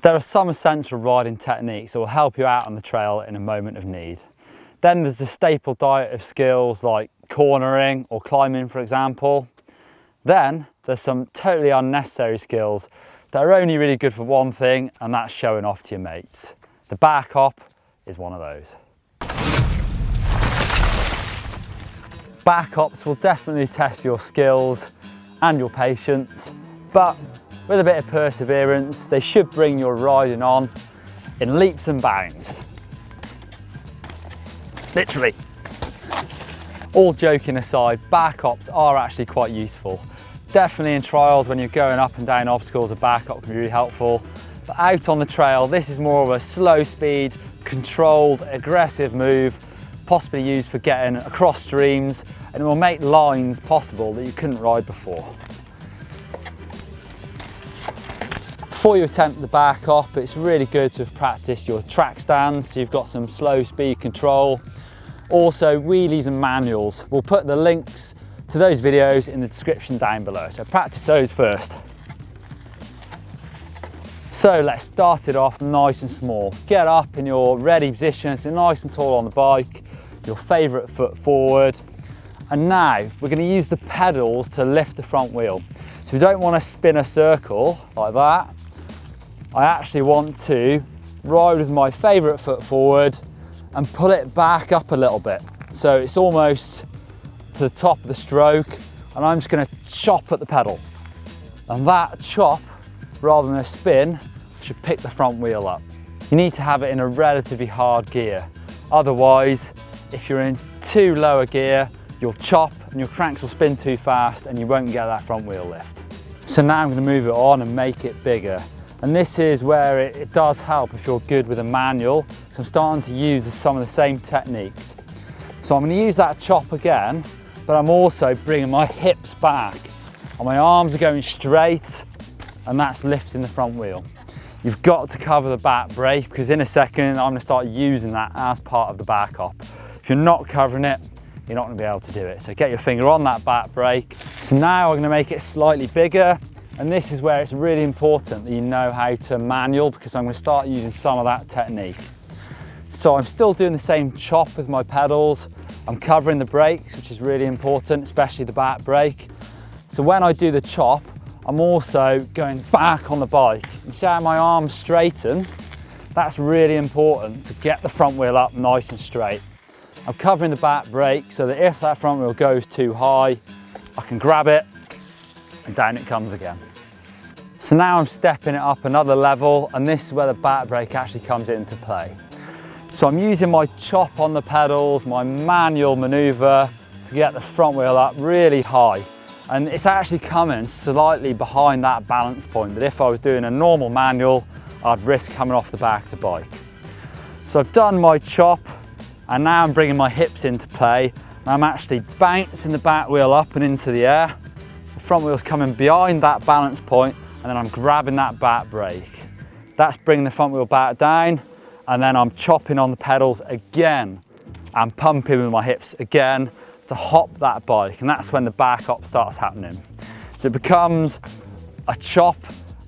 There are some essential riding techniques that will help you out on the trail in a moment of need. Then there's the staple diet of skills like cornering or climbing, for example. Then there's some totally unnecessary skills that are only really good for one thing, and that's showing off to your mates. The back hop is one of those. Back hops will definitely test your skills and your patience, but with a bit of perseverance, they should bring your riding on in leaps and bounds. Literally. All joking aside, back hops are actually quite useful. Definitely in trials when you're going up and down obstacles, a back hop can be really helpful. But out on the trail, this is more of a slow speed, controlled, aggressive move, possibly used for getting across streams, and it will make lines possible that you couldn't ride before. Before you attempt the back hop, it's really good to have practiced your track stands, so you've got some slow speed control. Also, wheelies and manuals. We'll put the links to those videos in the description down below, so practice those first. So let's start it off nice and small. Get up in your ready position, so nice and tall on the bike, your favourite foot forward. And now we're going to use the pedals to lift the front wheel. So we don't want to spin a circle like that. I actually want to ride with my favourite foot forward and pull it back up a little bit. So it's almost to the top of the stroke, and I'm just going to chop at the pedal. And that chop, rather than a spin, should pick the front wheel up. You need to have it in a relatively hard gear. Otherwise, if you're in too low a gear, you'll chop and your cranks will spin too fast and you won't get that front wheel lift. So now I'm going to move it on and make it bigger. And this is where it does help if you're good with a manual. So I'm starting to use some of the same techniques. So I'm going to use that chop again, but I'm also bringing my hips back. And my arms are going straight, and that's lifting the front wheel. You've got to cover the back brake, because in a second I'm going to start using that as part of the back hop. If you're not covering it, you're not going to be able to do it. So get your finger on that back brake. So now I'm going to make it slightly bigger, and this is where it's really important that you know how to manual, because I'm going to start using some of that technique. So I'm still doing the same chop with my pedals. I'm covering the brakes, which is really important, especially the back brake. So when I do the chop, I'm also going back on the bike. You see how my arms straighten? That's really important to get the front wheel up nice and straight. I'm covering the back brake so that if that front wheel goes too high, I can grab it and down it comes again. So now I'm stepping it up another level, and this is where the back brake actually comes into play. So I'm using my chop on the pedals, my manual maneuver to get the front wheel up really high. And it's actually coming slightly behind that balance point, that if I was doing a normal manual, I'd risk coming off the back of the bike. So I've done my chop, and now I'm bringing my hips into play. And I'm actually bouncing the back wheel up and into the air. The front wheel's coming behind that balance point, and then I'm grabbing that back brake. That's bringing the front wheel back down, and then I'm chopping on the pedals again and pumping with my hips again to hop that bike, and that's when the back hop starts happening. So it becomes a chop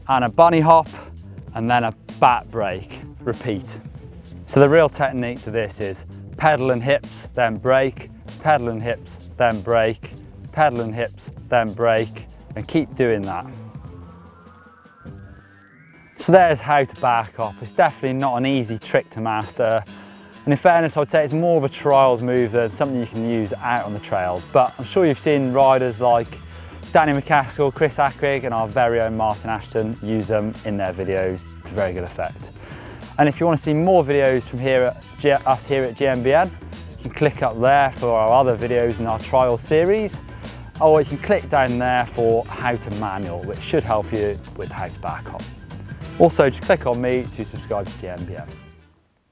and a bunny hop and then a back brake, repeat. So the real technique to this is pedal and hips, then brake, pedal and hips, then brake, pedal and hips, then brake, and keep doing that. So there's how to back hop. It's definitely not an easy trick to master. And in fairness, I would say it's more of a trials move than something you can use out on the trails. But I'm sure you've seen riders like Danny McCaskill, Chris Ackrig, and our very own Martin Ashton use them in their videos to very good effect. And if you want to see more videos from us here at GMBN, you can click up there for our other videos in our trial series, or you can click down there for how to manual, which should help you with how to back hop. Also, just click on me to subscribe to GMBN.